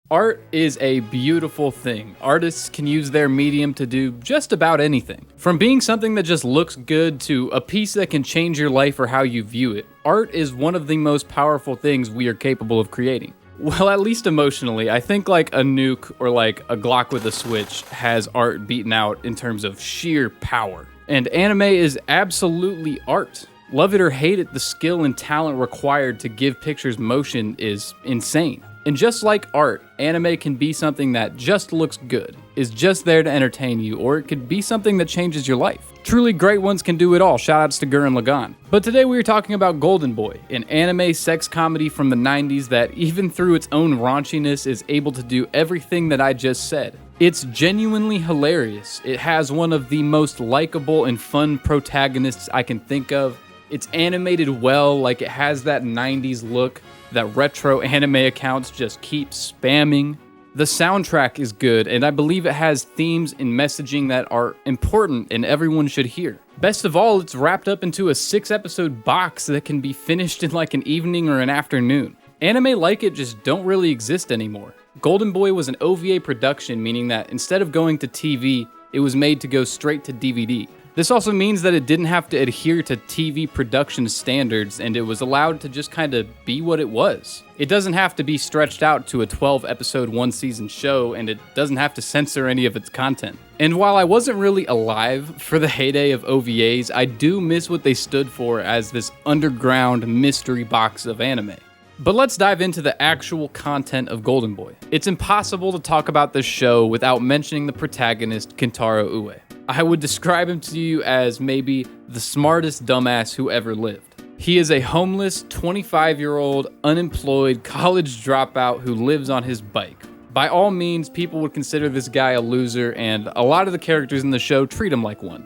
Art is a beautiful thing. Artists can use their medium to do just about anything. From being something that just looks good to a piece that can change your life or how you view it, art is one of the most powerful things we are capable of creating. Well, at least emotionally, I think like a nuke or like a Glock with a switch has art beaten out in terms of sheer power. And anime is absolutely art. Love it or hate it, the skill and talent required to give pictures motion is insane. And just like art, anime can be something that just looks good, is just there to entertain you, or it could be something that changes your life. Truly great ones can do it all, shoutouts to Gurren Lagann. But today we are talking about Golden Boy, an anime sex comedy from the 90s that even through its own raunchiness is able to do everything that I just said. It's genuinely hilarious. It has one of the most likable and fun protagonists I can think of. It's animated well, like it has that 90s look that retro anime accounts just keep spamming. The soundtrack is good, and I believe it has themes and messaging that are important and everyone should hear. Best of all, it's wrapped up into a 6-episode box that can be finished in like an evening or an afternoon. Anime like it just don't really exist anymore. Golden Boy was an OVA production, meaning that instead of going to TV, it was made to go straight to DVD. This also means that it didn't have to adhere to TV production standards, and it was allowed to just kind of be what it was. It doesn't have to be stretched out to a 12-episode, one-season show, and it doesn't have to censor any of its content. And while I wasn't really alive for the heyday of OVAs, I do miss what they stood for as this underground mystery box of anime. But let's dive into the actual content of Golden Boy. It's impossible to talk about this show without mentioning the protagonist, Kentaro Ue. I would describe him to you as maybe the smartest dumbass who ever lived. He is a homeless, 25-year-old, unemployed college dropout who lives on his bike. By all means, people would consider this guy a loser, and a lot of the characters in the show treat him like one.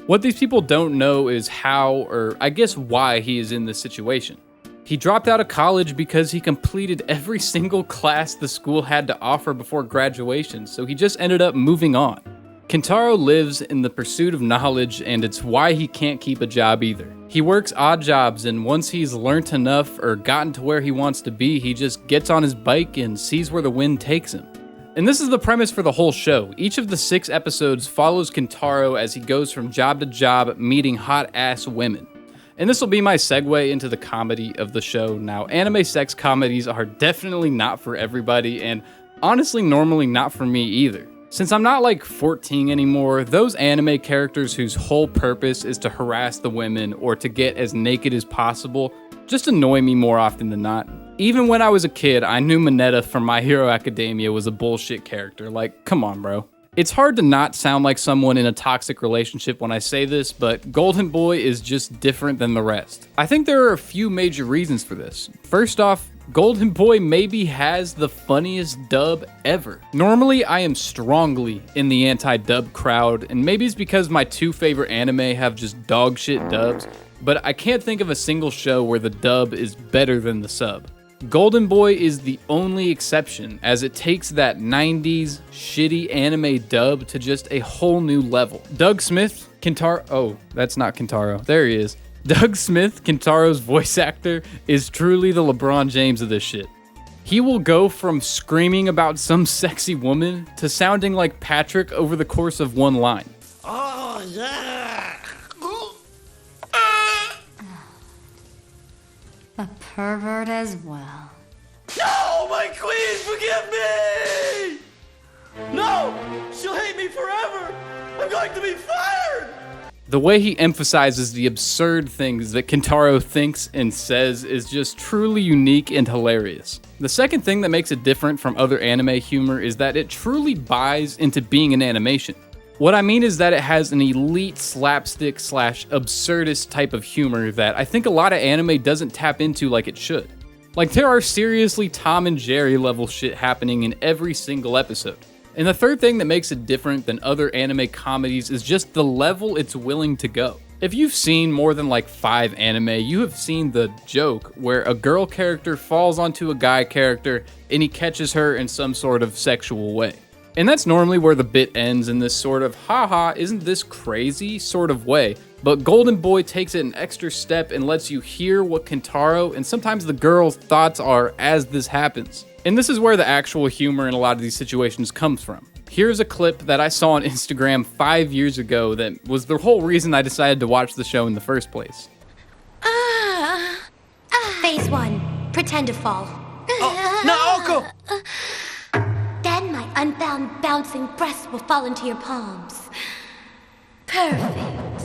What these people don't know is how, or I guess why, he is in this situation. He dropped out of college because he completed every single class the school had to offer before graduation, so he just ended up moving on. Kentaro lives in the pursuit of knowledge, and it's why he can't keep a job either. He works odd jobs, and once he's learnt enough or gotten to where he wants to be, he just gets on his bike and sees where the wind takes him. And this is the premise for the whole show. Each of the 6 episodes follows Kentaro as he goes from job to job meeting hot-ass women. And this will be my segue into the comedy of the show. Now, anime sex comedies are definitely not for everybody, and honestly normally not for me either. Since I'm not like 14 anymore, those anime characters whose whole purpose is to harass the women or to get as naked as possible just annoy me more often than not. Even when I was a kid, I knew Mineta from My Hero Academia was a bullshit character. Like, come on, bro. It's hard to not sound like someone in a toxic relationship when I say this, but Golden Boy is just different than the rest. I think there are a few major reasons for this. First off, Golden Boy maybe has the funniest dub ever. Normally, I am strongly in the anti-dub crowd, and maybe it's because my 2 favorite anime have just dog shit dubs, but I can't think of a single show where the dub is better than the sub. Golden Boy is the only exception, as it takes that 90s shitty anime dub to just a whole new level. Doug Smith, that's not Kentaro, there he is. Doug Smith, Kentaro's voice actor, is truly the LeBron James of this shit. He will go from screaming about some sexy woman to sounding like Patrick over the course of one line. Oh, yeah! A pervert as well. No, my queen, forgive me! No! She'll hate me forever! I'm going to be fired! The way he emphasizes the absurd things that Kentaro thinks and says is just truly unique and hilarious. The second thing that makes it different from other anime humor is that it truly buys into being an animation. What I mean is that it has an elite slapstick / absurdist type of humor that I think a lot of anime doesn't tap into like it should. Like, there are seriously Tom and Jerry level shit happening in every single episode. And the third thing that makes it different than other anime comedies is just the level it's willing to go. If you've seen more than like 5 anime, you have seen the joke where a girl character falls onto a guy character and he catches her in some sort of sexual way. And that's normally where the bit ends, in this sort of haha, isn't this crazy sort of way. But Golden Boy takes it an extra step and lets you hear what Kentaro and sometimes the girl's thoughts are as this happens. And this is where the actual humor in a lot of these situations comes from. Here's a clip that I saw on Instagram 5 years ago that was the whole reason I decided to watch the show in the first place. Phase 1. Pretend to fall. Oh, no, Oko! Then my unbound bouncing breasts will fall into your palms. Perfect.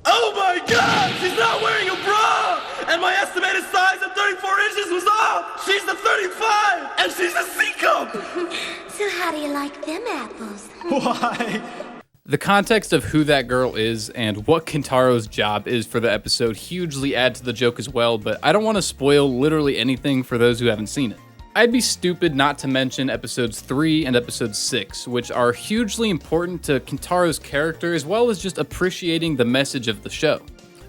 Oh my god! She's not wearing a bra! And my estimated size of 34 inches was off! She's a 35! And she's a C cup! So how do you like them apples? Why? The context of who that girl is and what Kentaro's job is for the episode hugely add to the joke as well, but I don't want to spoil literally anything for those who haven't seen it. I'd be stupid not to mention episodes 3 and episode 6, which are hugely important to Kentaro's character as well as just appreciating the message of the show.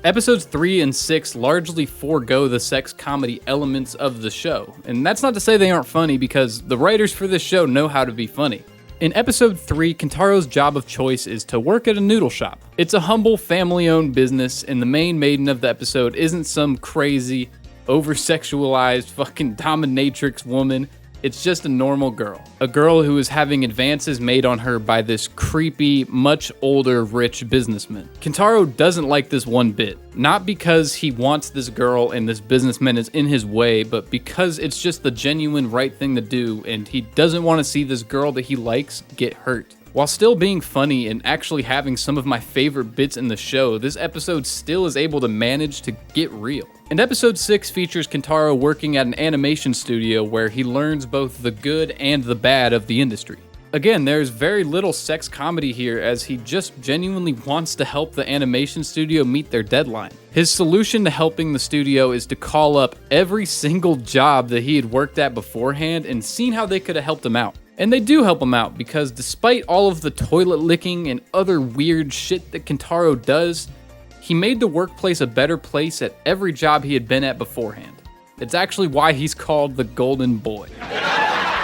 Episodes 3 and 6 largely forego the sex comedy elements of the show, and that's not to say they aren't funny because the writers for this show know how to be funny. In episode 3, Kentaro's job of choice is to work at a noodle shop. It's a humble family-owned business, and the main maiden of the episode isn't some crazy, over-sexualized fucking dominatrix woman. It's just a normal girl. A girl who is having advances made on her by this creepy, much older, rich businessman. Kentaro doesn't like this one bit. Not because he wants this girl and this businessman is in his way, but because it's just the genuine right thing to do and he doesn't want to see this girl that he likes get hurt. While still being funny and actually having some of my favorite bits in the show, this episode still is able to manage to get real. And episode 6 features Kentaro working at an animation studio where he learns both the good and the bad of the industry. Again, there's very little sex comedy here as he just genuinely wants to help the animation studio meet their deadline. His solution to helping the studio is to call up every single job that he had worked at beforehand and seen how they could have helped him out. And they do help him out because despite all of the toilet licking and other weird shit that Kentaro does, he made the workplace a better place at every job he had been at beforehand. It's actually why he's called the Golden Boy.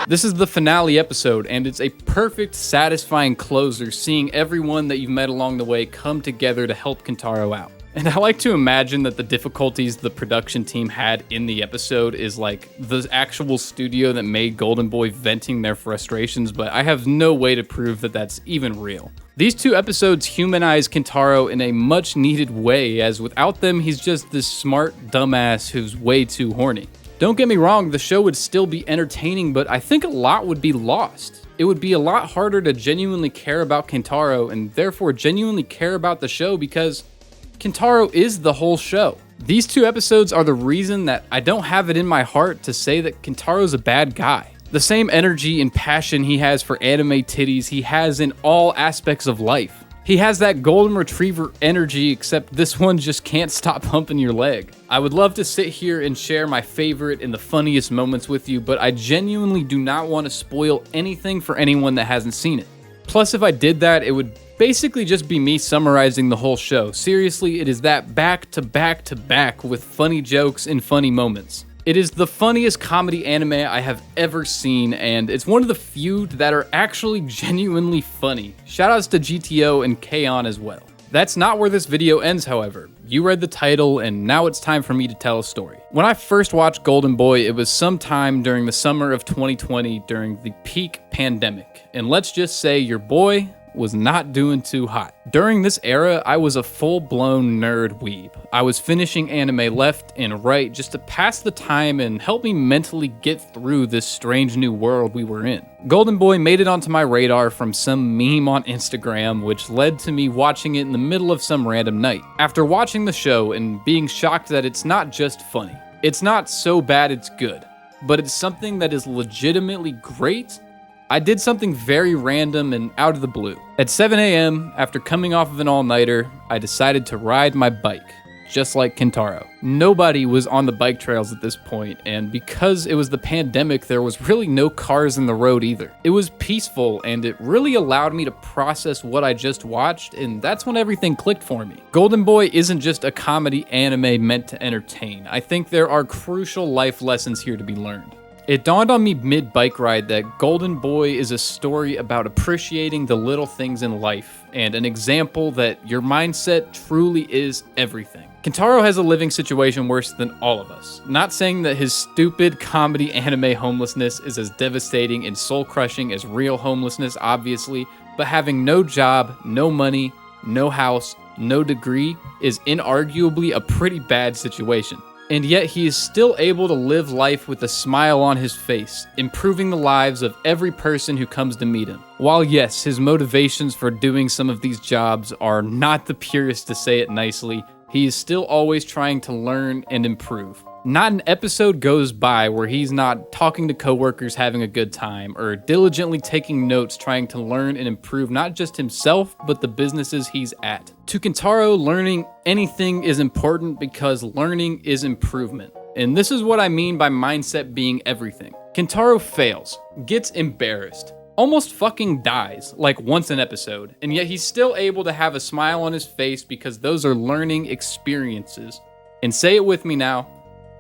This is the finale episode, and it's a perfect, satisfying closer seeing everyone that you've met along the way come together to help Kentaro out. And I like to imagine that the difficulties the production team had in the episode is like the actual studio that made Golden Boy venting their frustrations, but I have no way to prove that that's even real. These two episodes humanize Kentaro in a much needed way, as without them, he's just this smart dumbass who's way too horny. Don't get me wrong, the show would still be entertaining, but I think a lot would be lost. It would be a lot harder to genuinely care about Kentaro and therefore genuinely care about the show because Kentaro is the whole show. These two episodes are the reason that I don't have it in my heart to say that Kentaro's a bad guy. The same energy and passion he has for anime titties he has in all aspects of life. He has that golden retriever energy, except this one just can't stop humping your leg. I would love to sit here and share my favorite and the funniest moments with you, but I genuinely do not want to spoil anything for anyone that hasn't seen it. Plus, if I did that, it would basically just be me summarizing the whole show. Seriously, it is that back to back to back with funny jokes and funny moments. It is the funniest comedy anime I have ever seen, and it's one of the few that are actually genuinely funny. Shoutouts to GTO and K-On as well. That's not where this video ends, however. You read the title, and now it's time for me to tell a story. When I first watched Golden Boy, it was sometime during the summer of 2020 during the peak pandemic. And let's just say your boy was not doing too hot. During this era, I was a full-blown nerd weeb. I was finishing anime left and right just to pass the time and help me mentally get through this strange new world we were in. Golden Boy made it onto my radar from some meme on Instagram, which led to me watching it in the middle of some random night. After watching the show and being shocked that it's not just funny, it's not so bad it's good, but it's something that is legitimately great, I did something very random and out of the blue. At 7 a.m., after coming off of an all-nighter, I decided to ride my bike, just like Kentaro. Nobody was on the bike trails at this point, and because it was the pandemic, there was really no cars in the road either. It was peaceful, and it really allowed me to process what I just watched, and that's when everything clicked for me. Golden Boy isn't just a comedy anime meant to entertain. I think there are crucial life lessons here to be learned. It dawned on me mid-bike ride that Golden Boy is a story about appreciating the little things in life, and an example that your mindset truly is everything. Kentaro has a living situation worse than all of us. Not saying that his stupid comedy anime homelessness is as devastating and soul-crushing as real homelessness, obviously, but having no job, no money, no house, no degree is inarguably a pretty bad situation. And yet he is still able to live life with a smile on his face, improving the lives of every person who comes to meet him. While yes, his motivations for doing some of these jobs are not the purest, to say it nicely, he is still always trying to learn and improve. Not an episode goes by where he's not talking to coworkers, having a good time, or diligently taking notes, trying to learn and improve not just himself, but the businesses he's at. To Kentaro, learning anything is important because learning is improvement. And this is what I mean by mindset being everything. Kentaro fails, gets embarrassed, almost fucking dies, like once an episode, and yet he's still able to have a smile on his face because those are learning experiences. And say it with me now.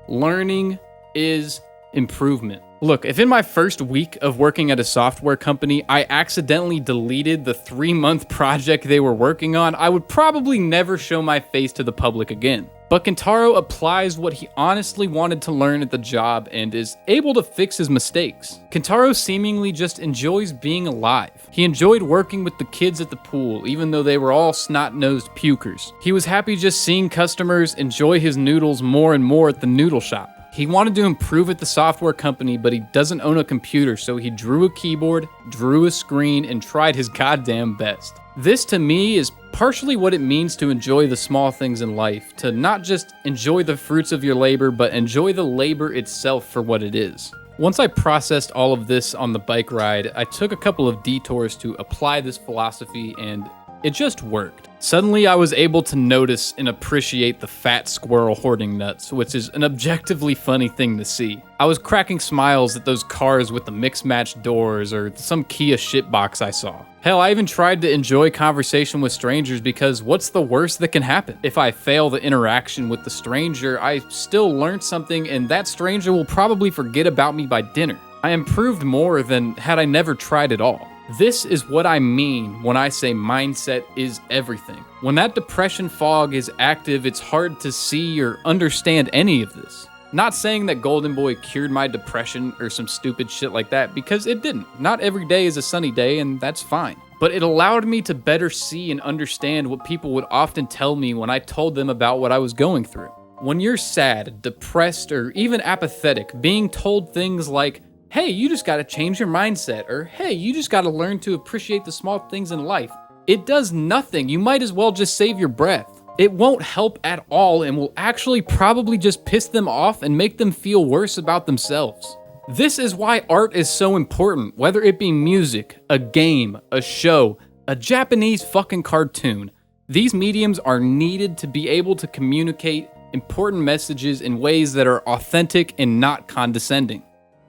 Learning is improvement. Look, if in my first week of working at a software company, I accidentally deleted the 3-month project they were working on, I would probably never show my face to the public again. But Kentaro applies what he honestly wanted to learn at the job and is able to fix his mistakes. Kentaro seemingly just enjoys being alive. He enjoyed working with the kids at the pool, even though they were all snot-nosed pukers. He was happy just seeing customers enjoy his noodles more and more at the noodle shop. He wanted to improve at the software company, but he doesn't own a computer, so he drew a keyboard, drew a screen, and tried his goddamn best. This, to me, is partially what it means to enjoy the small things in life, to not just enjoy the fruits of your labor, but enjoy the labor itself for what it is. Once I processed all of this on the bike ride, I took a couple of detours to apply this philosophy, and it just worked. Suddenly, I was able to notice and appreciate the fat squirrel hoarding nuts, which is an objectively funny thing to see. I was cracking smiles at those cars with the mix-match doors or some Kia shitbox I saw. Hell, I even tried to enjoy conversation with strangers because what's the worst that can happen? If I fail the interaction with the stranger, I still learned something and that stranger will probably forget about me by dinner. I improved more than had I never tried at all. This is what I mean when I say mindset is everything. When that depression fog is active, it's hard to see or understand any of this. Not saying that Golden Boy cured my depression or some stupid shit like that, because it didn't. Not every day is a sunny day, and that's fine. But it allowed me to better see and understand what people would often tell me when I told them about what I was going through. When you're sad, depressed, or even apathetic, being told things like, hey, you just gotta change your mindset, or hey, you just gotta learn to appreciate the small things in life. It does nothing. You might as well just save your breath. It won't help at all and will actually probably just piss them off and make them feel worse about themselves. This is why art is so important, whether it be music, a game, a show, a Japanese fucking cartoon. These mediums are needed to be able to communicate important messages in ways that are authentic and not condescending.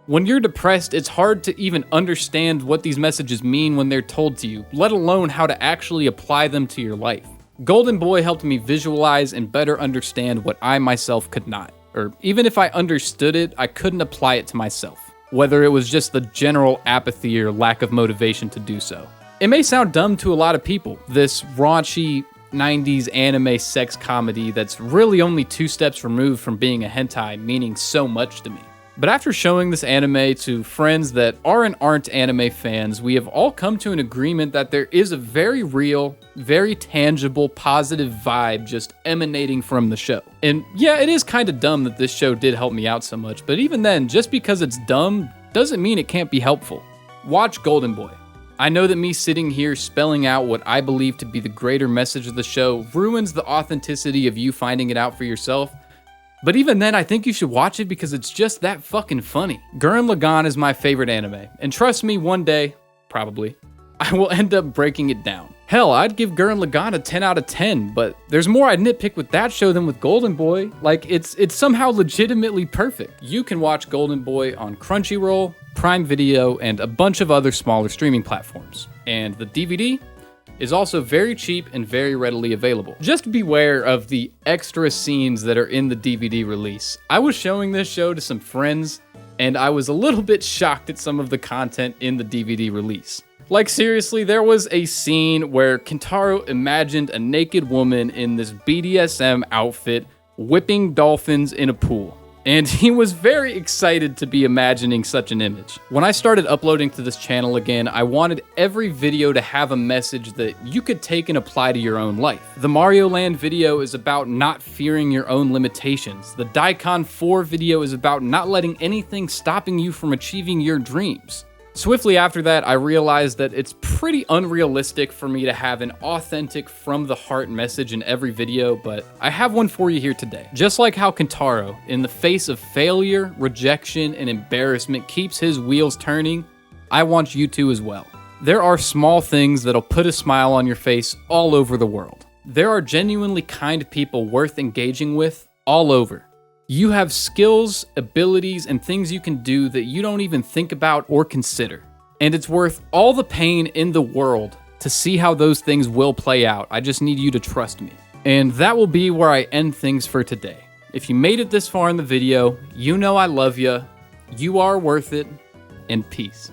When you're depressed, it's hard to even understand what these messages mean when they're told to you, let alone how to actually apply them to your life. Golden Boy helped me visualize and better understand what I myself could not. Or even if I understood it, I couldn't apply it to myself. Whether it was just the general apathy or lack of motivation to do so. It may sound dumb to a lot of people, this raunchy 90s anime sex comedy that's really only 2 steps removed from being a hentai meaning so much to me. But after showing this anime to friends that are and aren't anime fans, we have all come to an agreement that there is a very real, very tangible, positive vibe just emanating from the show. And yeah, it is kind of dumb that this show did help me out so much, but even then, just because it's dumb doesn't mean it can't be helpful. Watch Golden Boy. I know that me sitting here spelling out what I believe to be the greater message of the show ruins the authenticity of you finding it out for yourself. But even then, I think you should watch it because it's just that fucking funny. Gurren Lagann is my favorite anime, and trust me, one day, probably, I will end up breaking it down. Hell, I'd give Gurren Lagann a 10 out of 10, but there's more I'd nitpick with that show than with Golden Boy. Like, it's somehow legitimately perfect. You can watch Golden Boy on Crunchyroll, Prime Video, and a bunch of other smaller streaming platforms. And the DVD is also very cheap and very readily available. Just beware of the extra scenes that are in the DVD release. I was showing this show to some friends, and I was a little bit shocked at some of the content in the DVD release. Like seriously, there was a scene where Kentaro imagined a naked woman in this BDSM outfit whipping dolphins in a pool. And he was very excited to be imagining such an image. When I started uploading to this channel again, I wanted every video to have a message that you could take and apply to your own life. The Mario Land video is about not fearing your own limitations. The Daikon 4 video is about not letting anything stopping you from achieving your dreams. Swiftly after that, I realized that it's pretty unrealistic for me to have an authentic, from-the-heart message in every video, but I have one for you here today. Just like how Kentaro, in the face of failure, rejection, and embarrassment, keeps his wheels turning, I want you to as well. There are small things that'll put a smile on your face all over the world. There are genuinely kind people worth engaging with all over. You have skills, abilities, and things you can do that you don't even think about or consider. And it's worth all the pain in the world to see how those things will play out. I just need you to trust me. And that will be where I end things for today. If you made it this far in the video, you know I love you. You are worth it, and peace.